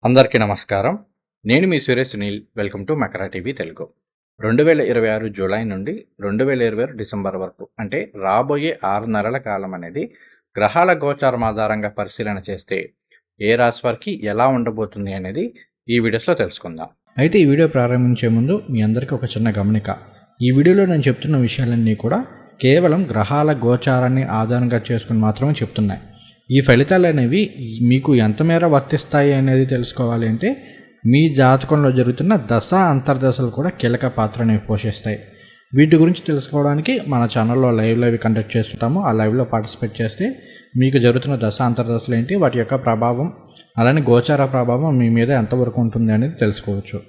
అందరికీ నమస్కారం. నేను మీ Suresh Sunil. Welcome to Makara TV Telugu. 2026 July నుండి 2026 డిసెంబర్ వరకు అంటే రాబోయే 6 నెలల కాలం అనేది గ్రహాల గోచారం ఆధారంగా పరిశీలన చేస్తే ఏ రాశి వారికి ఎలా ఉండబోతుంది అనేది ఈ వీడియోస్లో తెలుసుకుందాం. అయితే ఈ వీడియో ప్రారంభించే ముందు మీ అందరికీ ఒక చిన్న గమనిక. ఈ వీడియోలో నేను చెప్తున్న విషయాలన్నీ కూడా కేవలం గ్రహాల గోచారాన్ని ఆధారంగా చేసుకుని మాత్రమే చెప్తున్నాయి. ఈ ఫలితాలు అనేవి మీకు ఎంత మేర వర్తిస్తాయి అనేది తెలుసుకోవాలి అంటే మీ జాతకంలో జరుగుతున్న దశ అంతర్దశలు కూడా కీలక పాత్రని పోషిస్తాయి. వీటి గురించి తెలుసుకోవడానికి మన ఛానల్లో లైవ్ కండక్ట్ చేస్తుంటాము. ఆ లైవ్లో పార్టిసిపేట్ చేస్తే మీకు జరుగుతున్న దశ అంతర్దశలు ఏంటి, వాటి యొక్క ప్రభావం, అలానే గోచార ప్రభావం మీ మీద ఎంతవరకు ఉంటుంది అనేది తెలుసుకోవచ్చు.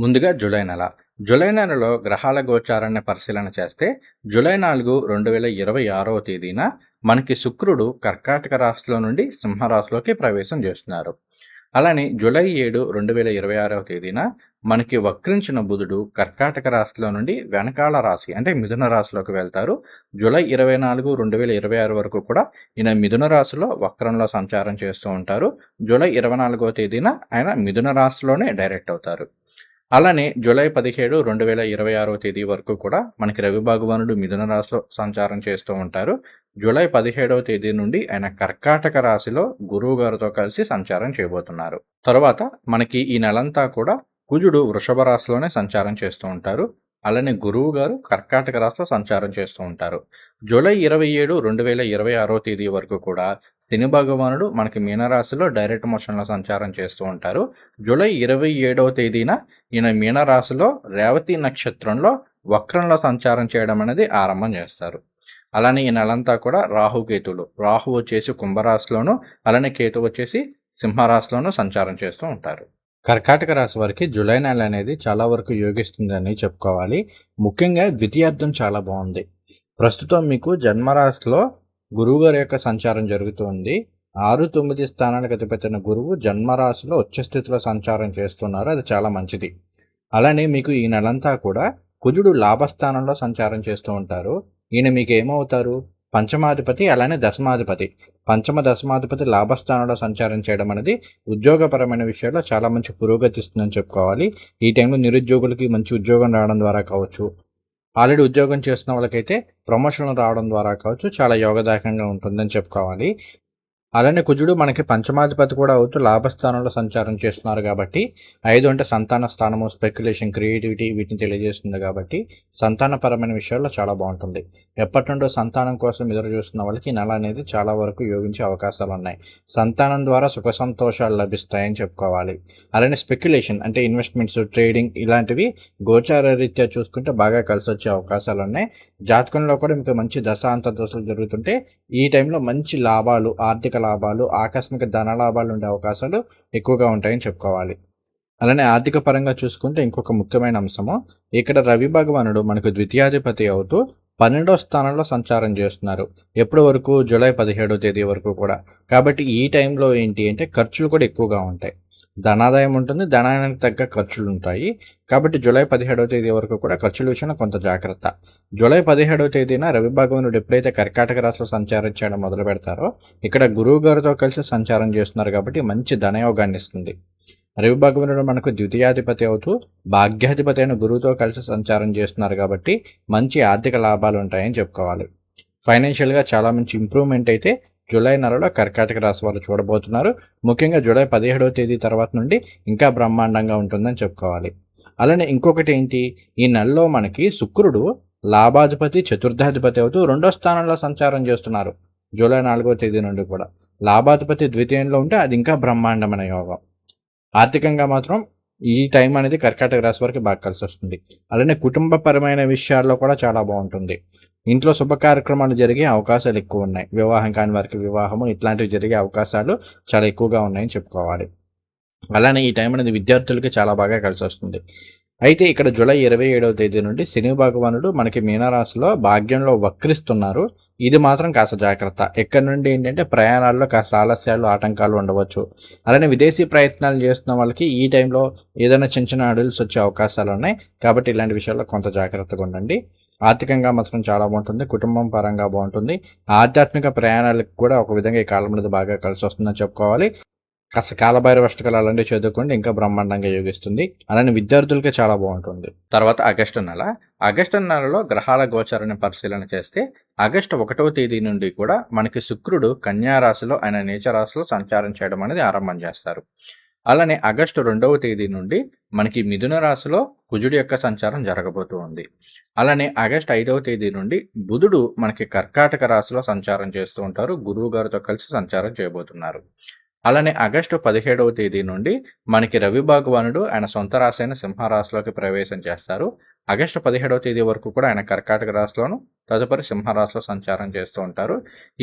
ముందుగా జూలై నెలలో గ్రహాల గోచారాన్ని పరిశీలన చేస్తే జూలై 4, 2026 తేదీన మనకి శుక్రుడు కర్కాటక రాశిలో నుండి సింహరాశిలోకి ప్రవేశం చేస్తున్నారు. అలానే జూలై 7, 2026 తేదీన మనకి వక్రించిన బుధుడు కర్కాటక రాశిలో నుండి వెనకాల రాశి అంటే మిథున రాశిలోకి వెళ్తారు. జూలై 24, 2026 వరకు కూడా ఈయన మిథున రాశిలో వక్రంలో సంచారం చేస్తూ ఉంటారు. జూలై 24వ తేదీన ఆయన మిథున రాశిలోనే డైరెక్ట్ అవుతారు. అలానే జూలై 17, 2026 తేదీ వరకు కూడా మనకి రవి భగవానుడు మిథున రాశిలో సంచారం చేస్తూ ఉంటారు. జూలై 17వ తేదీ నుండి ఆయన కర్కాటక రాశిలో గురువు గారితో కలిసి సంచారం చేయబోతున్నారు. తర్వాత మనకి ఈ నెలంతా కూడా కుజుడు వృషభ రాశిలోనే సంచారం చేస్తూ ఉంటారు. అలానే గురువు గారు కర్కాటక రాశిలో సంచారం చేస్తూ ఉంటారు. జూలై 27, 2026 తేదీ వరకు కూడా శని భగవానుడు మనకి మీనరాశిలో డైరెక్ట్ మోషన్లో సంచారం చేస్తూ ఉంటారు. జూలై 27వ తేదీన ఈయన మీనరాశిలో రేవతి నక్షత్రంలో వక్రంలో సంచారం చేయడం అనేది ఆరంభం చేస్తారు. అలానే ఈ నెలంతా కూడా రాహుకేతులు, రాహు వచ్చేసి కుంభరాశిలోను, అలానే కేతు వచ్చేసి సింహరాశిలోను సంచారం చేస్తూ ఉంటారు. కర్కాటక రాశి వారికి జూలై నెల అనేది చాలా వరకు యోగిస్తుందని చెప్పుకోవాలి. ముఖ్యంగా ద్వితీయార్థం చాలా బాగుంది. ప్రస్తుతం మీకు జన్మరాశిలో గురువుగారి యొక్క సంచారం జరుగుతుంది. 6, 9 స్థానానికి అధిపతిన గురువు జన్మరాశిలో ఉచ్చస్థితిలో సంచారం చేస్తున్నారు. అది చాలా మంచిది. అలానే మీకు ఈ నెలంతా కూడా కుజుడు లాభస్థానంలో సంచారం చేస్తూ ఉంటారు. ఈయన మీకు ఏమవుతారు? పంచమాధిపతి, అలానే దశమాధిపతి. పంచమ దశమాధిపతి లాభస్థానంలో సంచారం చేయడం అనేది ఉద్యోగపరమైన విషయాల్లో చాలా మంచి పురోగతి ఇస్తుందని చెప్పుకోవాలి. ఈ టైంలో నిరుద్యోగులకి మంచి ఉద్యోగం రావడం ద్వారా కావచ్చు, ఆల్రెడీ ఉద్యోగం చేస్తున్న వాళ్ళకైతే ప్రమోషన్లు రావడం ద్వారా కావచ్చు, చాలా యోగదాయకంగా ఉంటుందని చెప్పుకోవాలి. అలానే కుజుడు మనకి పంచమాధిపతి కూడా అవుతూ లాభస్థానంలో సంచారం చేస్తున్నారు కాబట్టి 5 అంటే సంతాన స్థానము, స్పెక్యులేషన్, క్రియేటివిటీ వీటిని తెలియజేస్తుంది కాబట్టి సంతానపరమైన విషయాల్లో చాలా బాగుంటుంది. ఎప్పటి నుండో సంతానం కోసం ఎదురు చూస్తున్న వాళ్ళకి ఈ నెల అనేది చాలా వరకు యోగించే అవకాశాలు ఉన్నాయి. సంతానం ద్వారా సుఖ సంతోషాలు లభిస్తాయని చెప్పుకోవాలి. అలానే స్పెక్యులేషన్ అంటే ఇన్వెస్ట్మెంట్స్, ట్రేడింగ్ ఇలాంటివి గోచార రీత్యా చూసుకుంటే బాగా కలిసి వచ్చే అవకాశాలు ఉన్నాయి. జాతకంలో కూడా మీకు మంచి దశ అంతర్దశలు జరుగుతుంటే ఈ టైంలో మంచి లాభాలు, ఆర్థిక లాభాలు, ఆకస్మిక ధన లాభాలు ఉండే అవకాశాలు ఎక్కువగా ఉంటాయని చెప్పుకోవాలి. అలానే ఆర్థిక పరంగా చూసుకుంటే ఇంకొక ముఖ్యమైన అంశము, ఇక్కడ రవి భగవానుడు మనకు ద్వితీయాధిపతి అవుతూ 12వ స్థానంలో సంచారం చేస్తున్నారు. ఎప్పటి వరకు? జూలై 17వ తేదీ వరకు కూడా. కాబట్టి ఈ టైంలో ఏంటి అంటే ఖర్చులు కూడా ఎక్కువగా ఉంటాయి. ధనాదాయం ఉంటుంది, ధనానికి తగ్గ ఖర్చులు ఉంటాయి. కాబట్టి జూలై 17వ తేదీ వరకు కూడా ఖర్చుల విషయంలో కొంత జాగ్రత్త. జూలై 17వ తేదీన రవి భగవానుడు ఎప్పుడైతే కర్కాటక రాశిలో సంచారం చేయడం మొదలు పెడతారో ఇక్కడ గురువు గారితో కలిసి సంచారం చేస్తున్నారు కాబట్టి మంచి ధనయోగాన్ని ఇస్తుంది. రవి భగవానుడు మనకు ద్వితీయాధిపతి అవుతూ భాగ్యాధిపతి అయిన గురువుతో కలిసి సంచారం చేస్తున్నారు కాబట్టి మంచి ఆర్థిక లాభాలు ఉంటాయని చెప్పుకోవాలి. ఫైనాన్షియల్గా చాలా మంచి ఇంప్రూవ్మెంట్ అయితే జూలై నెలలో కర్కాటక రాశి వాళ్ళు చూడబోతున్నారు. ముఖ్యంగా జూలై 17వ తేదీ తర్వాత నుండి ఇంకా బ్రహ్మాండంగా ఉంటుందని చెప్పుకోవాలి. అలానే ఇంకొకటి ఏంటి, ఈ నెలలో మనకి శుక్రుడు లాభాధిపతి, చతుర్థాధిపతి అవుతూ 2వ స్థానంలో సంచారం చేస్తున్నారు. జూలై 4వ తేదీ నుండి కూడా లాభాధిపతి ద్వితీయంలో ఉంటే అది ఇంకా బ్రహ్మాండమైన యోగం. ఆర్థికంగా మాత్రం ఈ టైం అనేది కర్కాటక రాశి వారికి బాగా కలిసి వస్తుంది. అలానే కుటుంబపరమైన విషయాల్లో కూడా చాలా బాగుంటుంది. ఇంట్లో శుభ కార్యక్రమాలు జరిగే అవకాశాలు ఎక్కువ ఉన్నాయి. వివాహం కాని వారికి వివాహము ఇట్లాంటివి జరిగే అవకాశాలు చాలా ఎక్కువగా ఉన్నాయని చెప్పుకోవాలి. అలానే ఈ టైం అనేది విద్యార్థులకి చాలా బాగా కలిసి వస్తుంది. అయితే ఇక్కడ జూలై 27వ తేదీ నుండి శని భగవానుడు మనకి మీనరాశిలో భాగ్యంలో వక్రిస్తున్నారు. ఇది మాత్రం కాస్త జాగ్రత్త. ఎక్కడి నుండి ఏంటంటే ప్రయాణాల్లో కాస్త ఆలస్యాలు, ఆటంకాలు ఉండవచ్చు. అలానే విదేశీ ప్రయత్నాలు చేస్తున్న వాళ్ళకి ఈ టైంలో ఏదైనా చిన్న చిన్న అడల్స్ వచ్చే అవకాశాలు ఉన్నాయి. కాబట్టి ఇలాంటి విషయాల్లో కొంత జాగ్రత్తగా ఉండండి. ఆర్థికంగా మాత్రం చాలా బాగుంటుంది. కుటుంబం పరంగా బాగుంటుంది. ఆధ్యాత్మిక ప్రయాణాలకు కూడా ఒక విధంగా ఈ కాలం అనేది బాగా కలిసి వస్తుందని చెప్పుకోవాలి. కాస్త కాలభైరవ అష్టకాలు అలాంటివి చదువుకోండి, ఇంకా బ్రహ్మాండంగా యోగిస్తుంది. అలానే విద్యార్థులకే చాలా బాగుంటుంది. తర్వాత ఆగస్టు నెల. ఆగస్టు నెలలో గ్రహాల గోచారాన్ని పరిశీలన చేస్తే ఆగస్టు 1వ తేదీ నుండి కూడా మనకి శుక్రుడు కన్యా రాశిలో ఆయన నీచ రాశిలో సంచారం చేయడం అనేది ఆరంభం చేస్తారు. అలానే ఆగస్టు 2వ తేదీ నుండి మనకి మిథున రాశిలో కుజుడి యొక్క సంచారం జరగబోతూ ఉంది. అలానే ఆగస్టు 5వ తేదీ నుండి బుధుడు మనకి కర్కాటక రాశిలో సంచారం చేస్తూ ఉంటారు. గురువు గారితో కలిసి సంచారం చేయబోతున్నారు. అలానే ఆగస్టు 17వ తేదీ నుండి మనకి రవి భగవానుడు ఆయన సొంత రాశి అయిన సింహరాశిలోకి ప్రవేశం చేస్తారు. ఆగస్టు 17వ తేదీ వరకు కూడా ఆయన కర్కాటక రాశిలోను, తదుపరి సింహరాశిలో సంచారం చేస్తూ ఉంటారు.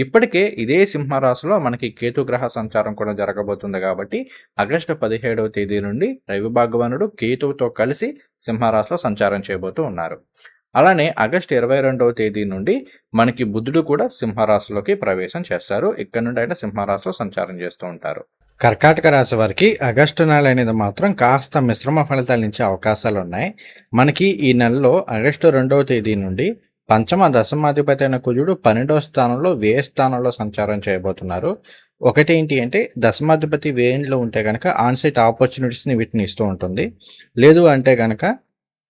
ఇప్పటికే ఇదే సింహరాశిలో మనకి కేతు గ్రహ సంచారం కూడా జరగబోతుంది కాబట్టి ఆగస్టు 17వ తేదీ నుండి రవి భగవానుడు కేతువుతో కలిసి సింహరాశిలో సంచారం చేయబోతూ ఉన్నారు. అలానే ఆగస్టు 22వ తేదీ నుండి మనకి బుధుడు కూడా సింహరాశిలోకి ప్రవేశం చేస్తారు. ఇక్కడ నుండి ఆయన సింహరాశిలో సంచారం చేస్తూ ఉంటారు. కర్కాటక రాశి వారికి ఆగస్టు నెల అనేది మాత్రం కాస్త మిశ్రమ ఫలితాలు ఇచ్చే అవకాశాలు ఉన్నాయి. మనకి ఈ నెలలో ఆగస్టు 2వ తేదీ నుండి పంచమ దశమాధిపతి అయిన కుజుడు 12వ స్థానంలో వ్యయ స్థానంలో సంచారం చేయబోతున్నారు. ఒకటి ఏంటి అంటే దశమాధిపతి వ్యయంలో ఉంటే కనుక ఆన్సైట్ ఆపర్చునిటీస్ని వీటిని ఇస్తూ ఉంటుంది. లేదు అంటే కనుక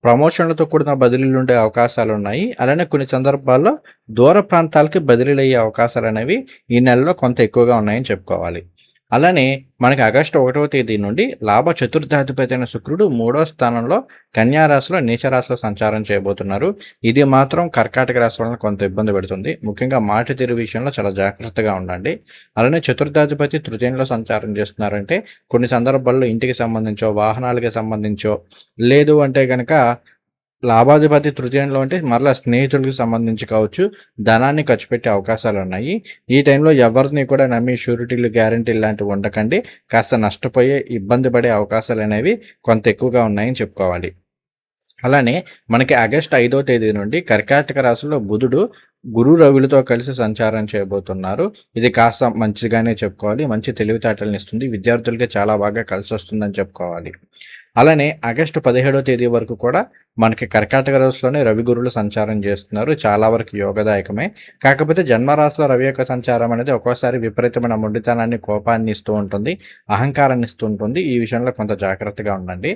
ప్రమోషన్లతో కూడిన బదిలీలు ఉండే అవకాశాలు ఉన్నాయి. అలానే కొన్ని సందర్భాల్లో దూర ప్రాంతాలకి బదిలీలు అయ్యే అవకాశాలు అనేవి ఈ నెలలో కొంత ఎక్కువగా ఉన్నాయని చెప్పుకోవాలి. అలానే మనకి ఆగస్టు 1వ తేదీ నుండి లాభ చతుర్థాధిపతి అయిన శుక్రుడు 3వ స్థానంలో కన్యా రాశిలో నీచ రాశిలో సంచారం చేయబోతున్నారు. ఇది మాత్రం కర్కాటక రాశి వలన కొంత ఇబ్బంది పెడుతుంది. ముఖ్యంగా మాట తీరు విషయంలో చాలా జాగ్రత్తగా ఉండండి. అలానే చతుర్థాధిపతి తృతీయంలో సంచారం చేస్తున్నారంటే కొన్ని సందర్భాల్లో ఇంటికి సంబంధించో, వాహనాలకి సంబంధించో, లేదు అంటే కనుక లాభాధిపతి తృతీయంలో అంటే మరలా స్నేహితులకు సంబంధించి కావచ్చు, ధనాన్ని ఖర్చు పెట్టే అవకాశాలు ఉన్నాయి. ఈ టైంలో ఎవరిని కూడా నమ్మి షూరిటీలు, గ్యారంటీలు లాంటివి ఉండకండి. కాస్త నష్టపోయే, ఇబ్బంది పడే అవకాశాలు అనేవి కొంత ఎక్కువగా ఉన్నాయని చెప్పుకోవాలి. అలానే మనకి ఆగస్టు 5వ తేదీ నుండి కర్కాటక రాశిలో బుధుడు గురు రవులతో కలిసి సంచారం చేయబోతున్నారు. ఇది కాస్త మంచిగానే చెప్పుకోవాలి. మంచి తెలివితేటలను ఇస్తుంది. విద్యార్థులకి చాలా బాగా కలిసి వస్తుందని చెప్పుకోవాలి. అలానే ఆగస్టు 17వ తేదీ వరకు కూడా మనకి కర్కాటక రాశిలోనే రవి గురువులు సంచారం చేస్తున్నారు. చాలా వరకు యోగదాయకమే. కాకపోతే జన్మరాశిలో రవి యొక్క సంచారం అనేది ఒక్కోసారి విపరీతమైన మొండితనాన్ని, కోపాన్ని ఇస్తూ ఉంటుంది, అహంకారాన్ని ఇస్తూ ఉంటుంది. ఈ విషయంలో కొంత జాగ్రత్తగా ఉండండి.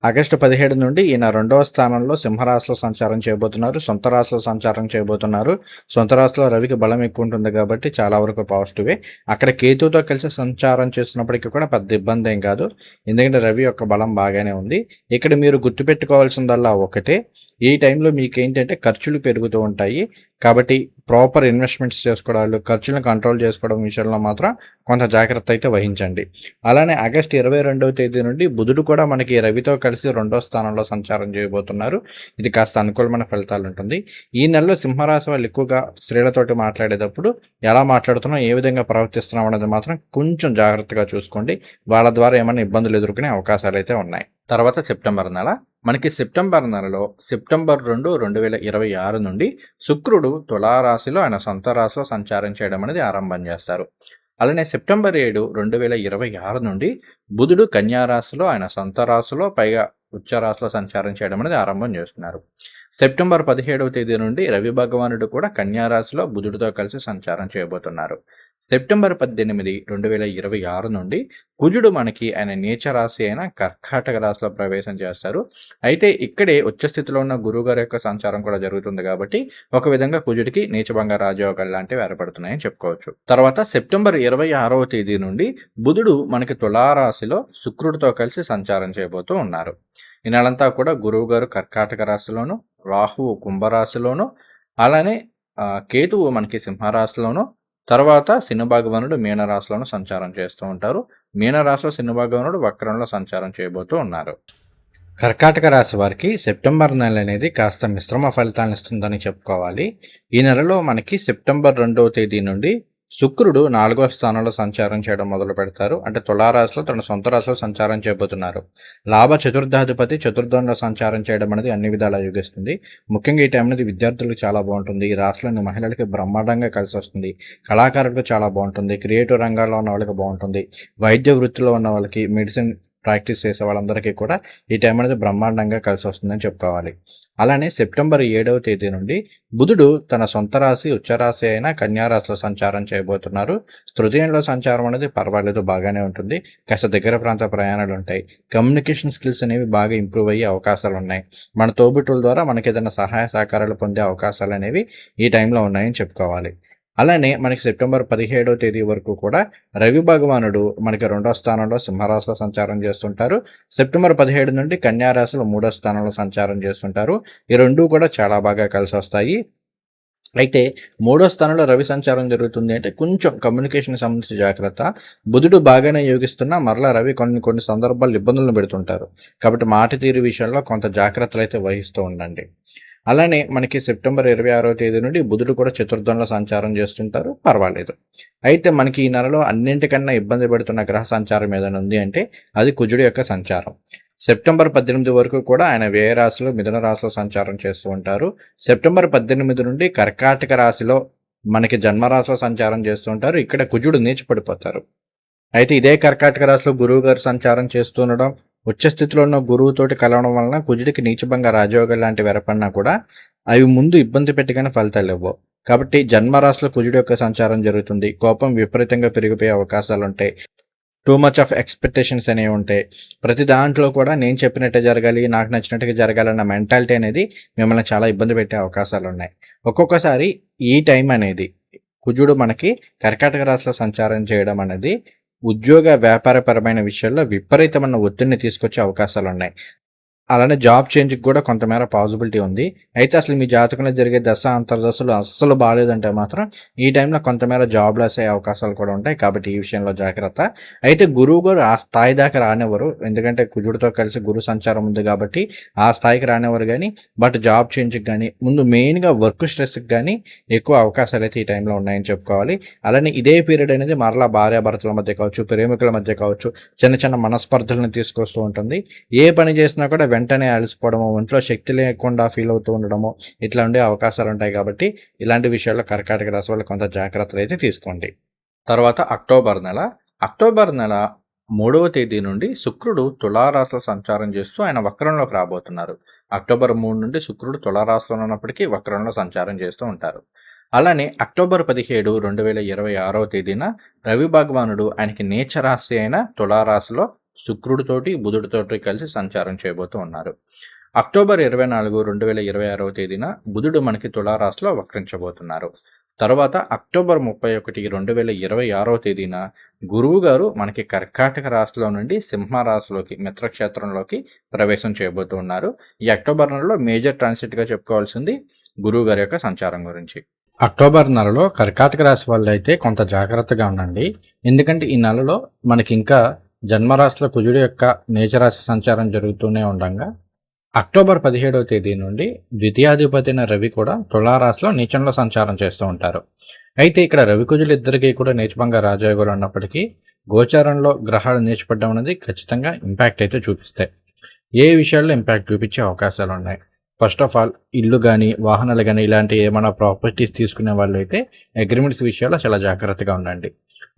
ఆగస్టు 17 నుండి ఈయన 2వ స్థానంలో సింహరాశిలో సంచారం చేయబోతున్నారు. సొంత రాశిలో సంచారం చేయబోతున్నారు. సొంత రాశిలో రవికి బలం ఎక్కువ ఉంటుంది కాబట్టి చాలా వరకు పాజిటివే. అక్కడ కేతువుతో కలిసి సంచారం చేస్తున్నప్పటికీ కూడా పెద్ద ఇబ్బంది ఏం కాదు. ఎందుకంటే రవి యొక్క బలం బాగానే ఉంది. ఇక్కడ మీరు గుర్తుపెట్టుకోవాల్సిందల్లా ఒకటే, ఈ టైంలో మీకేంటంటే ఖర్చులు పెరుగుతూ ఉంటాయి. కాబట్టి ప్రాపర్ ఇన్వెస్ట్మెంట్స్ చేసుకోవడాలు, ఖర్చులను కంట్రోల్ చేసుకోవడం విషయంలో మాత్రం కొంత జాగ్రత్త అయితే వహించండి. అలానే ఆగస్టు 22వ తేదీ నుండి బుధుడు కూడా మనకి రవితో కలిసి 2వ స్థానంలో సంచారం చేయబోతున్నారు. ఇది కాస్త అనుకూలమైన ఫలితాలు ఉంటుంది. ఈ నెలలో సింహరాశి వాళ్ళు ఎక్కువగా స్త్రీలతోటి మాట్లాడేటప్పుడు ఎలా మాట్లాడుతున్నాం, ఏ విధంగా ప్రవర్తిస్తున్నాం అనేది మాత్రం కొంచెం జాగ్రత్తగా చూసుకోండి. వాళ్ళ ద్వారా ఏమైనా ఇబ్బందులు ఎదుర్కొనే అవకాశాలు అయితే ఉన్నాయి. తర్వాత సెప్టెంబర్ నెల. మనకి సెప్టెంబర్ నెలలో సెప్టెంబర్ 2, 2026 నుండి శుక్రుడు తులారాశిలో ఆయన సొంత రాశిలో సంచారం చేయడం అనేది ఆరంభం చేస్తారు. అలానే సెప్టెంబర్ 7, 2026 నుండి బుధుడు కన్యా రాశిలో ఆయన సొంత రాశిలో పైగా ఉచ్చ రాశిలో సంచారం చేయడం అనేది ఆరంభం చేస్తున్నారు. సెప్టెంబర్ 17వ తేదీ నుండి రవి భగవానుడు కూడా కన్యా రాశిలో బుధుడితో కలిసి సంచారం చేయబోతున్నారు. సెప్టెంబర్ 18, 2026 నుండి కుజుడు మనకి ఆయన నీచ రాశి అయిన కర్కాటక రాశిలో ప్రవేశం చేస్తారు. అయితే ఇక్కడే ఉచ్చస్థితిలో ఉన్న గురువుగారి యొక్క సంచారం కూడా జరుగుతుంది కాబట్టి ఒక విధంగా కుజుడికి నీచభంగ రాజయోగాలు లాంటివి ఏర్పడుతున్నాయని చెప్పుకోవచ్చు. తర్వాత సెప్టెంబర్ 26వ తేదీ నుండి బుధుడు మనకి తులారాశిలో శుక్రుడితో కలిసి సంచారం చేయబోతూ ఉన్నారు. ఈ నెలంతా కూడా గురువు గారు కర్కాటక రాశిలోను, రాహువు కుంభరాశిలోను, అలానే కేతువు మనకి సింహరాశిలోను, తర్వాత శని భగవానుడు మీనరాశిలోను సంచారం చేస్తూ ఉంటారు. మీనరాశిలో శని భగవానుడు వక్రంలో సంచారం చేయబోతూ ఉన్నారు. కర్కాటక రాశి వారికి సెప్టెంబర్ నెల అనేది కాస్త మిశ్రమ ఫలితాలను ఇస్తుందని చెప్పుకోవాలి. ఈ నెలలో మనకి సెప్టెంబర్ 2వ తేదీ నుండి శుక్రుడు 4వ స్థానంలో సంచారం చేయడం మొదలు పెడతారు. అంటే తులారాశిలో తన సొంత రాశిలో సంచారం చేయబోతున్నారు. లాభ చతుర్థాధిపతి చతుర్థంలో సంచారం చేయడం అనేది అన్ని విధాలా యోగిస్తుంది. ముఖ్యంగా ఈ టైం అనేది విద్యార్థులకు చాలా బాగుంటుంది. ఈ రాశిలోని మహిళలకి బ్రహ్మాండంగా కలిసి వస్తుంది. కళాకారులకు చాలా బాగుంటుంది. క్రియేటివ్ రంగాల్లో ఉన్న వాళ్ళకి బాగుంటుంది. వైద్య వృత్తిలో ఉన్న వాళ్ళకి, మెడిసిన్ ప్రాక్టీస్ చేసే వాళ్ళందరికీ కూడా ఈ టైం అనేది బ్రహ్మాండంగా కలిసి వస్తుందని చెప్పుకోవాలి. అలానే సెప్టెంబర్ 7వ తేదీ నుండి బుధుడు తన సొంత రాశి ఉచ్చరాశి అయిన కన్యా రాశిలో సంచారం చేయబోతున్నారు. తృతీయంలో సంచారం అనేది పర్వాలేదు, బాగానే ఉంటుంది. కాస్త దగ్గర ప్రాంత ప్రయాణాలు ఉంటాయి. కమ్యూనికేషన్ స్కిల్స్ అనేవి బాగా ఇంప్రూవ్ అయ్యే అవకాశాలు ఉన్నాయి. మన తోబుట్టుల ద్వారా మనకి ఏదైనా సహాయ సహకారాలు పొందే అవకాశాలు అనేవి ఈ టైంలో ఉన్నాయని చెప్పుకోవాలి. అలానే మనకి సెప్టెంబర్ 17వ తేదీ వరకు కూడా రవి భగవానుడు మనకి 2వ స్థానంలో సింహరాశిలో సంచారం చేస్తుంటారు. సెప్టెంబర్ 17 నుండి కన్యా రాశిలో 3వ స్థానంలో సంచారం చేస్తుంటారు. ఈ రెండూ కూడా చాలా బాగా కలిసి వస్తాయి. అయితే 3వ స్థానంలో రవి సంచారం జరుగుతుంది అంటే కొంచెం కమ్యూనికేషన్కి సంబంధించి జాగ్రత్త. బుధుడు బాగానే యోగిస్తున్నా మరలా రవి కొన్ని సందర్భాల్లో ఇబ్బందులను పెడుతుంటారు. కాబట్టి మాట తీరు విషయంలో కొంత జాగ్రత్తలు అయితే వహిస్తూ ఉండండి. అలానే మనకి సెప్టెంబర్ 26వ తేదీ నుండి బుధుడు కూడా చతుర్థంలో సంచారం చేస్తుంటారు, పర్వాలేదు. అయితే మనకి ఈ నెలలో అన్నింటికన్నా ఇబ్బంది పెడుతున్న గ్రహ సంచారం ఏదైనా ఉంది అంటే అది కుజుడు యొక్క సంచారం. సెప్టెంబర్ 18 వరకు కూడా ఆయన వ్యయ రాశిలో మిథున రాశిలో సంచారం చేస్తూ ఉంటారు. సెప్టెంబర్ 18 నుండి కర్కాటక రాశిలో మనకి జన్మరాశిలో సంచారం చేస్తూ ఉంటారు. ఇక్కడ కుజుడు నీచపడిపోతారు. అయితే ఇదే కర్కాటక రాశిలో గురువు గారు సంచారం చేస్తూ ఉండడం, ఉచ్చస్థితిలో ఉన్న గురువుతోటి కలవడం వలన కుజుడికి నీచభంగ రాజయోగం లాంటివి ఏర్పడినా కూడా అవి ముందు ఇబ్బంది పెట్టగానే ఫలితాలు ఇవ్వవు. కాబట్టి జన్మరాశిలో కుజుడు యొక్క సంచారం జరుగుతుంది. కోపం విపరీతంగా పెరిగిపోయే అవకాశాలు ఉంటాయి. టూ మచ్ ఆఫ్ ఎక్స్పెక్టేషన్స్ అనేవి ఉంటాయి. ప్రతి దాంట్లో కూడా నేను చెప్పినట్టే జరగాలి, నాకు నచ్చినట్టుగా జరగాలన్న మెంటాలిటీ అనేది మిమ్మల్ని చాలా ఇబ్బంది పెట్టే అవకాశాలు ఉన్నాయి. ఒక్కొక్కసారి ఈ టైం అనేది కుజుడు మనకి కర్కాటక రాశిలో సంచారం చేయడం అనేది ఉద్యోగ వ్యాపారపరమైన విషయాల్లో విపరీతమైన ఒత్తిడిని తీసుకొచ్చే అవకాశాలు ఉన్నాయి. అలానే జాబ్ చేంజ్కి కూడా కొంతమేర పాసిబిలిటీ ఉంది. అయితే అసలు మీ జాతకంలో జరిగే దశ అంతర్దశలు అస్సలు బాగాలేదంటే మాత్రం ఈ టైంలో కొంతమేర జాబ్ లాస్ అయ్యే అవకాశాలు కూడా ఉంటాయి. కాబట్టి ఈ విషయంలో జాగ్రత్త. అయితే గురువు గారు ఆ స్థాయి దాకా రానివ్వరు. ఎందుకంటే కుజుడితో కలిసి గురు సంచారం ఉంది కాబట్టి ఆ స్థాయికి రానివ్వరు. కానీ బట్ జాబ్ చేంజ్కి కానీ ముందు మెయిన్గా వర్క్ స్ట్రెస్కి కానీ ఎక్కువ అవకాశాలు అయితే ఈ టైంలో ఉన్నాయని చెప్పుకోవాలి. అలానే ఇదే పీరియడ్ అనేది మరలా భార్యాభర్తల మధ్య కావచ్చు, ప్రేమికుల మధ్య కావచ్చు, చిన్న చిన్న మనస్పర్ధలను తీసుకొస్తూ ఉంటుంది. ఏ పని చేసినా కూడా వెంటనే అలసిపోవడము, ఒంట్లో శక్తి లేకుండా ఫీల్ అవుతూ ఉండడము, ఇట్లా ఉండే అవకాశాలు ఉంటాయి. కాబట్టి ఇలాంటి విషయాల్లో కర్కాటక రాశి వాళ్ళు కొంత జాగ్రత్తలు అయితే తీసుకోండి. తర్వాత అక్టోబర్ నెల 3వ తేదీ నుండి శుక్రుడు తులారాశిలో సంచారం చేస్తూ ఆయన వక్రంలోకి రాబోతున్నారు. అక్టోబర్ 3 నుండి శుక్రుడు తులారాశిలో ఉన్నప్పటికీ వక్రంలో సంచారం చేస్తూ ఉంటారు. అలానే అక్టోబర్ 17, 2026వ తేదీన రవి భగవానుడు ఆయనకి నీచ రాశి అయిన తులారాశిలో శుక్రుడితోటి బుధుడితోటి కలిసి సంచారం చేయబోతూ ఉన్నారు. అక్టోబర్ 24, 2026వ తేదీన బుధుడు మనకి తులారాశిలో వక్రించబోతున్నారు. తర్వాత అక్టోబర్ 31, 2026వ తేదీన గురువు గారు మనకి కర్కాటక రాశిలో నుండి సింహరాశిలోకి మిత్రక్షేత్రంలోకి ప్రవేశం చేయబోతూ ఉన్నారు. ఈ అక్టోబర్ నెలలో మేజర్ ట్రాన్సిట్గా చెప్పుకోవాల్సింది గురువు గారి యొక్క సంచారం గురించి. అక్టోబర్ నెలలో కర్కాటక రాశి వాళ్ళు అయితే కొంత జాగ్రత్తగా ఉండండి. ఎందుకంటే ఈ నెలలో మనకి ఇంకా జన్మరాశిలో కుజుడు యొక్క నీచరాశి సంచారం జరుగుతూనే ఉండగా అక్టోబర్ 17వ తేదీ నుండి ద్వితీయాధిపతి అయిన రవి కూడా తులారాశిలో నీచంలో సంచారం చేస్తూ ఉంటారు. అయితే ఇక్కడ రవి కుజులు ఇద్దరికీ కూడా నీచభంగ రాజయోగాలు ఉన్నప్పటికీ గోచారంలో గ్రహాలు నీచపడడం అనేది ఖచ్చితంగా ఇంపాక్ట్ అయితే చూపిస్తాయి. ఏ విషయాల్లో ఇంపాక్ట్ చూపించే అవకాశాలు ఉన్నాయి? ఫస్ట్ ఆఫ్ ఆల్ ఇల్లు కానీ వాహనాలు కానీ ఇలాంటి ఏమైనా ప్రాపర్టీస్ తీసుకునే వాళ్ళు అయితే అగ్రిమెంట్స్ విషయాల్లో చాలా జాగ్రత్తగా ఉండండి.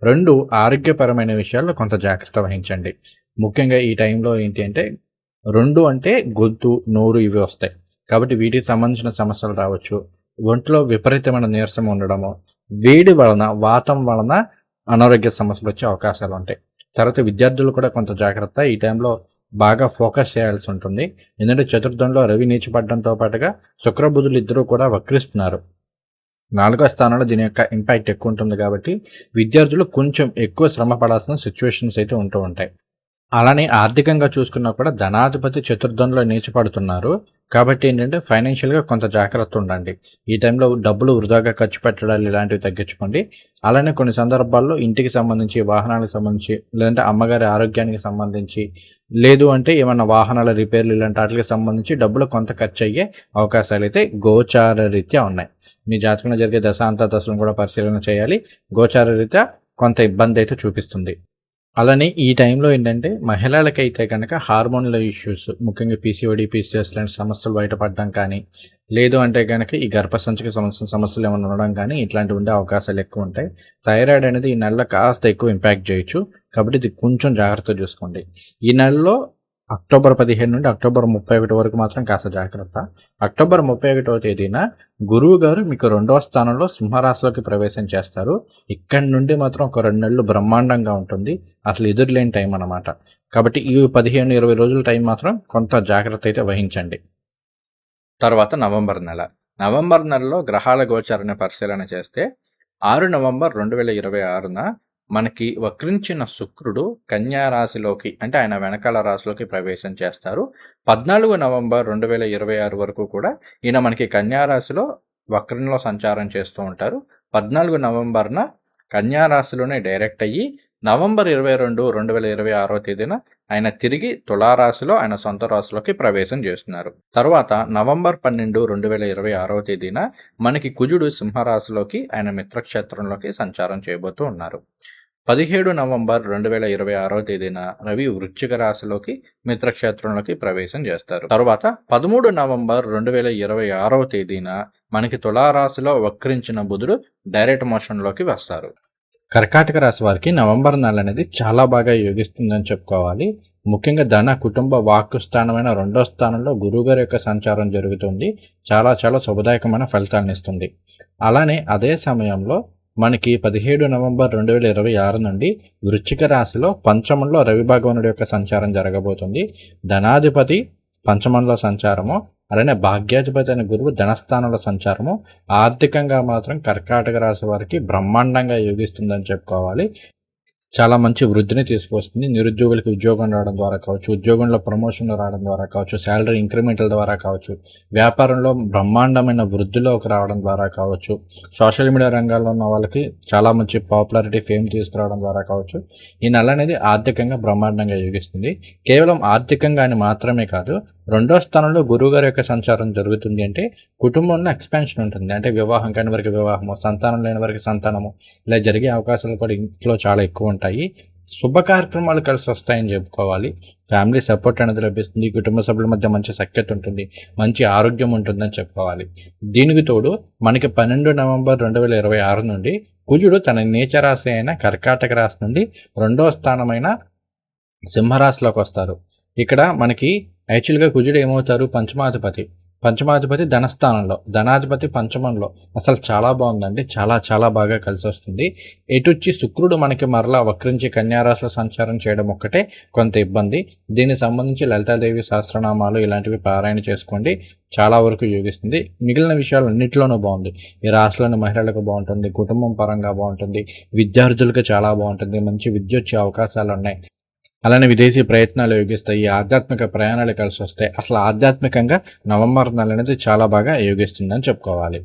2 ఆరోగ్యపరమైన విషయాల్లో కొంత జాగ్రత్త వహించండి. ముఖ్యంగా ఈ టైంలో ఏంటి అంటే 2 అంటే గొంతు, నోరు ఇవి వస్తాయి. కాబట్టి వీటికి సంబంధించిన సమస్యలు రావచ్చు. ఒంట్లో విపరీతమైన నీరసం ఉండడము, వేడి వలన, వాతం వలన అనారోగ్య సమస్యలు వచ్చే అవకాశాలు ఉంటాయి. తర్వాత విద్యార్థులు కూడా కొంత జాగ్రత్త. ఈ టైంలో బాగా ఫోకస్ చేయాల్సి ఉంటుంది. ఎందుకంటే చతుర్థంలో రవి నీచపడడంతో పాటుగా శుక్రబుధులు ఇద్దరూ కూడా వక్రిస్తున్నారు. 4వ స్థానంలో దీని యొక్క ఇంపాక్ట్ ఎక్కువ ఉంటుంది. కాబట్టి విద్యార్థులు కొంచెం ఎక్కువ శ్రమ పడాల్సిన సిచ్యువేషన్స్ అయితే ఉంటూ ఉంటాయి. అలానే ఆర్థికంగా చూసుకున్నా కూడా ధనాధిపతి చతుర్థంలో నీచపడుతున్నారు. కాబట్టి ఏంటంటే ఫైనాన్షియల్గా కొంత జాగ్రత్త ఉండండి. ఈ టైంలో డబ్బులు వృధాగా ఖర్చు పెట్టడాలు ఇలాంటివి తగ్గించుకోండి. అలానే కొన్ని సందర్భాల్లో ఇంటికి సంబంధించి, వాహనాలకు సంబంధించి, లేదంటే అమ్మగారి ఆరోగ్యానికి సంబంధించి, లేదు అంటే ఏమన్నా వాహనాల రిపేర్లు ఇలాంటి వాటికి సంబంధించి డబ్బులు కొంత ఖర్చు అయ్యే అవకాశాలు అయితే గోచార రీత్యా ఉన్నాయి. మీ జాతకంలో జరిగే దశాంతర్దశలను కూడా పరిశీలన చేయాలి. గోచార రీత్యా కొంత ఇబ్బంది అయితే చూపిస్తుంది. అలానే ఈ టైంలో ఏంటంటే మహిళలకైతే కనుక హార్మోన్ల ఇష్యూస్, ముఖ్యంగా పీసీఓడి, పీసీఎస్ లాంటి సమస్యలు బయటపడడం కానీ, లేదు అంటే కనుక ఈ గర్భసంచికి సంబంధించిన సమస్యలు ఏమైనా ఉండడం కానీ ఇట్లాంటివి ఉండే అవకాశాలు ఎక్కువ ఉంటాయి. థైరాయిడ్ అనేది ఈ నెలలో కాస్త ఎక్కువ ఇంపాక్ట్ చేయొచ్చు. కాబట్టి ఇది కొంచెం జాగ్రత్త చూసుకోండి. ఈ నెలలో అక్టోబర్ 15 నుండి అక్టోబర్ 31 వరకు మాత్రం కాస్త జాగ్రత్త. అక్టోబర్ 31వ తేదీన గురువు గారు మీకు 2వ స్థానంలో సింహరాశిలోకి ప్రవేశం చేస్తారు. ఇక్కడి నుండి మాత్రం ఒక 2 నెలలు బ్రహ్మాండంగా ఉంటుంది. అసలు ఎదురులేని టైం అన్నమాట. కాబట్టి ఈ 15-20 రోజుల టైం మాత్రం కొంత జాగ్రత్త అయితే వహించండి. తర్వాత నవంబర్ నెల. నవంబర్ నెలలో గ్రహాల గోచారాన్ని పరిశీలన చేస్తే 6 నవంబర్ 2026న మనకి వక్రించిన శుక్రుడు కన్యా రాశిలోకి, అంటే ఆయన వెనకాల రాశిలోకి ప్రవేశం చేస్తారు. 14 నవంబర్ 2026 వరకు కూడా ఈయన మనకి కన్యా రాశిలో వక్రంలో సంచారం చేస్తూ ఉంటారు. 14 నవంబర్న కన్యా రాశిలోనే డైరెక్ట్ అయ్యి నవంబర్ 22, 2026 తేదీన ఆయన తిరిగి తులారాశిలో ఆయన సొంత రాశిలోకి ప్రవేశం చేస్తున్నారు. తర్వాత నవంబర్ 12, 2026 తేదీన మనకి కుజుడు సింహరాశిలోకి ఆయన మిత్రక్షేత్రంలోకి సంచారం చేయబోతూ ఉన్నారు. 17 నవంబర్ 2026 తేదీన రవి వృశ్చిక రాశిలోకి మిత్రక్షేత్రంలోకి ప్రవేశం చేస్తారు. తర్వాత 13 నవంబర్ 2026 తేదీన మనకి తులారాశిలో వక్రించిన బుధుడు డైరెక్ట్ మోషన్లోకి వస్తారు. కర్కాటక రాశి వారికి నవంబర్ నెల అనేది చాలా బాగా యోగిస్తుందని చెప్పుకోవాలి. ముఖ్యంగా ధన, కుటుంబ, వాక్కు స్థానమైన 2వ స్థానంలో గురువుగారి యొక్క సంచారం జరుగుతుంది. చాలా చాలా శుభదాయకమైన ఫలితాలను ఇస్తుంది. అలానే అదే సమయంలో మనకి 17 నవంబర్ 2026 నుండి వృశ్చిక రాశిలో పంచమంలో రవి భగవానుడి యొక్క సంచారం జరగబోతుంది. ధనాధిపతి పంచమంలో సంచారము, అలానే భాగ్యాధిపతి అయిన గురువు ధనస్థానంలో సంచారము ఆర్థికంగా మాత్రం కర్కాటక రాశి వారికి బ్రహ్మాండంగా యోగిస్తుందని చెప్పుకోవాలి. చాలా మంచి వృద్ధిని తీసుకొస్తుంది. నిరుద్యోగులకు ఉద్యోగం రావడం ద్వారా కావచ్చు, ఉద్యోగంలో ప్రమోషన్లు రావడం ద్వారా కావచ్చు, శాలరీ ఇంక్రిమెంట్ల ద్వారా కావచ్చు, వ్యాపారంలో బ్రహ్మాండమైన వృద్ధిలోకి రావడం ద్వారా కావచ్చు, సోషల్ మీడియా రంగాల్లో ఉన్న వాళ్ళకి చాలా మంచి పాపులారిటీ, ఫేమ్ తీసుకురావడం ద్వారా కావచ్చు, ఈ నెల అనేది ఆర్థికంగా బ్రహ్మాండంగా యోగిస్తుంది. కేవలం ఆర్థికంగా అని మాత్రమే కాదు, 2వ స్థానంలో గురువుగారి యొక్క సంచారం జరుగుతుంది అంటే కుటుంబంలో ఎక్స్పాన్షన్ ఉంటుంది. అంటే వివాహం కాని వారికి వివాహము, సంతానం లేని వారికి సంతానము, ఇలా జరిగే అవకాశాలు కూడా ఇంట్లో చాలా ఎక్కువ ఉంటాయి. శుభ కార్యక్రమాలు కలిసి వస్తాయని చెప్పుకోవాలి. ఫ్యామిలీ సపోర్ట్ అనేది లభిస్తుంది. కుటుంబ సభ్యుల మధ్య మంచి సఖ్యత ఉంటుంది, మంచి ఆరోగ్యం ఉంటుందని చెప్పుకోవాలి. దీనికి తోడు మనకి 12 నవంబర్ 2026 నుండి కుజుడు తన నీచ రాశి అయిన కర్కాటక రాశి నుండి 2వ స్థానమైన సింహరాశిలోకి వస్తారు. ఇక్కడ మనకి యాక్చువల్గా కుజుడు ఏమవుతారు? పంచమాధిపతి ధనస్థానంలో, ధనాధిపతి పంచమంలో. అసలు చాలా బాగుందండి. చాలా చాలా బాగా కలిసి వస్తుంది. ఎటుచ్చి శుక్రుడు మనకి మరలా వక్రించి కన్యారాశిలో సంచారం చేయడం ఒక్కటే కొంత ఇబ్బంది. దీనికి సంబంధించి లలితాదేవి సహస్రనామాలు ఇలాంటివి పారాయణ చేసుకోండి, చాలా వరకు యోగిస్తుంది. మిగిలిన విషయాలు అన్నింటిలోనూ బాగుంది. ఈ రాశిలోని మహిళలకు బాగుంటుంది, కుటుంబం పరంగా బాగుంటుంది, విద్యార్థులకు చాలా బాగుంటుంది, మంచి విద్య వచ్చే అవకాశాలు ఉన్నాయి. అలానే విదేశీ ప్రయత్నాలు యోగిస్తాయి, ఆధ్యాత్మిక ప్రయాణాలు కలిసి వస్తాయి. అసలు ఆధ్యాత్మికంగా నవంబర్ నెల అనేది చాలా బాగా యోగిస్తుందని చెప్పుకోవాలి.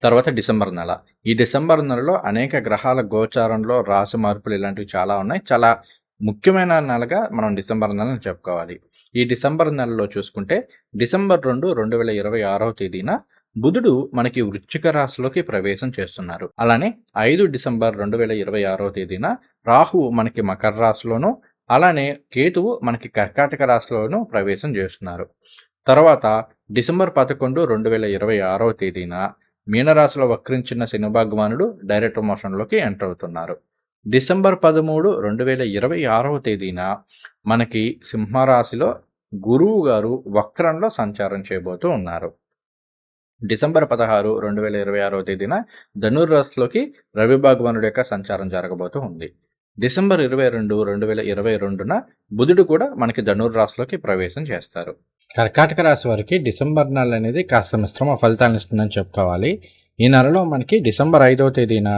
తర్వాత డిసెంబర్ నెల. ఈ డిసెంబర్ నెలలో అనేక గ్రహాల గోచారంలో రాశి మార్పులు ఇలాంటివి చాలా ఉన్నాయి. చాలా ముఖ్యమైన నెలగా మనం డిసెంబర్ నెలను చెప్పుకోవాలి. ఈ డిసెంబర్ నెలలో చూసుకుంటే డిసెంబర్ 2, 2026 తేదీన బుధుడు మనకి వృశ్చిక రాశిలోకి ప్రవేశం చేస్తున్నారు. అలానే 5 డిసెంబర్ 2026 తేదీన రాహువు మనకి మకర రాశిలోను, అలానే కేతువు మనకి కర్కాటక రాశిలోనూ ప్రవేశం చేస్తున్నారు. తర్వాత డిసెంబర్ 11, 2026 తేదీన మీనరాశిలో వక్రించిన శని భగవానుడు డైరెక్ట్ మోషన్లోకి ఎంటర్ అవుతున్నారు. డిసెంబర్ 13, 2026 తేదీన మనకి సింహరాశిలో గురువు గారు వక్రంలో సంచారం చేయబోతూ ఉన్నారు. డిసెంబర్ 16, 2026 తేదీన ధనుర్రాశిలోకి రవి భగవానుడి యొక్క సంచారం జరగబోతూ ఉంది. డిసెంబర్ 22, 2022న బుధుడు కూడా మనకి ధనుర్రాశిలోకి ప్రవేశం చేస్తారు. కర్కాటక రాశి వారికి డిసెంబర్ నెల అనేది కాస్త మిశ్రమ ఫలితాలను ఇస్తుందని చెప్పుకోవాలి. ఈ నెలలో మనకి డిసెంబర్ 5వ తేదీన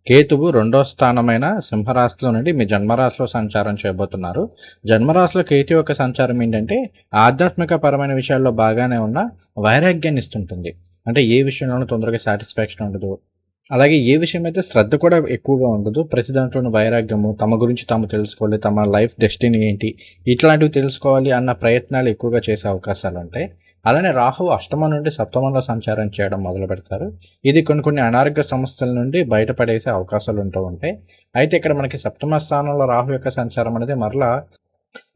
కేతువు 2వ స్థానమైన సింహరాశిలో నుండి మీ జన్మరాశిలో సంచారం చేయబోతున్నారు. జన్మరాశిలో కేతు యొక్క సంచారం ఏంటంటే ఆధ్యాత్మిక పరమైన విషయాల్లో బాగానే ఉన్న వైరాగ్యాన్ని ఇస్తుంటుంది. అంటే ఏ విషయంలోనూ తొందరగా సాటిస్ఫాక్షన్ ఉండదు, అలాగే ఏ విషయం అయితే శ్రద్ధ కూడా ఎక్కువగా ఉండదు. ప్రతి దాంట్లోనూ వైరాగ్యము, తమ గురించి తాము తెలుసుకోవాలి, తమ లైఫ్ డెస్టినీ ఏంటి, ఇట్లాంటివి తెలుసుకోవాలి అన్న ప్రయత్నాలు ఎక్కువగా చేసే అవకాశాలు ఉంటాయి. అలానే రాహు అష్టమం నుండి సప్తమంలో సంచారం చేయడం మొదలు పెడతారు. ఇది కొన్ని అనారోగ్య సమస్యల నుండి బయటపడేసే అవకాశాలు ఉంటూ ఉంటాయి. అయితే ఇక్కడ మనకి సప్తమ స్థానంలో రాహు యొక్క సంచారం అనేది మరలా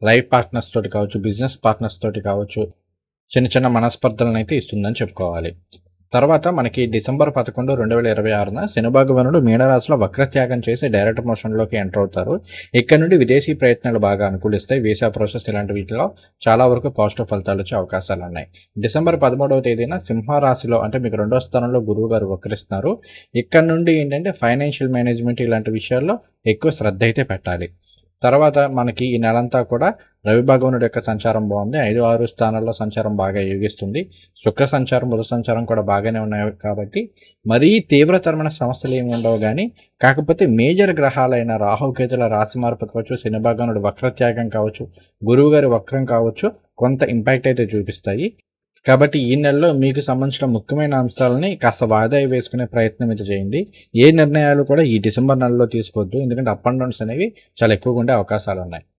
లైఫ్ పార్ట్నర్స్ తోటి కావచ్చు, బిజినెస్ పార్ట్నర్స్ తోటి కావచ్చు, చిన్న చిన్న మనస్పర్ధలను అయితే ఇస్తుందని చెప్పుకోవాలి. తర్వాత మనకి డిసెంబర్ 11, 2026న శని భగవానుడు మీనరాశిలో వక్రత్యాగం చేసి డైరెక్ట్ మోషన్‌లోకి ఎంటర్ అవుతారు. ఇక్కడ నుండి విదేశీ ప్రయత్నాలు బాగా అనుకూలిస్తాయి. వీసా ప్రాసెస్ ఇలాంటి వీటిలో చాలా వరకు పాజిటివ్ ఫలితాలొచ్చే అవకాశాలున్నాయి. డిసెంబర్ 13వ తేదీన సింహరాశిలో అంటే మీకు రెండో స్థానంలో గురువు గారు వక్రిస్తున్నారు. ఇక్కడ నుండి ఏంటంటే ఫైనాన్షియల్ మేనేజ్మెంట్ ఇలాంటి విషయాల్లో ఎక్కువ శ్రద్ధ అయితే పెట్టాలి. తర్వాత మనకి ఈ నెలంతా కూడా రవి భగవానుడి యొక్క సంచారం బాగుంది. 5, 6 స్థానాల్లో సంచారం బాగా యోగిస్తుంది. శుక్ర సంచారం, బుధ సంచారం కూడా బాగానే ఉన్నాయి కాబట్టి మరీ తీవ్రతరమైన సమస్యలు ఏమి ఉండవు గానీ, కాకపోతే మేజర్ గ్రహాలైన రాహుకేతుల రాశి మార్పు కావచ్చు, శని భగవానుడి వక్రత్యాగం కావచ్చు, గురువు గారి వక్రం కావచ్చు కొంత ఇంపాక్ట్ అయితే చూపిస్తాయి. కాబట్టి ఈ నెలలో మీకు సంబంధించిన ముఖ్యమైన అంశాలని కాస్త వాయిదా వేసుకునే ప్రయత్నం అయితే చేయండి. ఏ నిర్ణయాలు కూడా ఈ డిసెంబర్ నెలలో తీసుకోవద్దు. ఎందుకంటే అప్ అండ్ డౌన్స్ అనేవి చాలా ఎక్కువగా ఉండే అవకాశాలున్నాయి.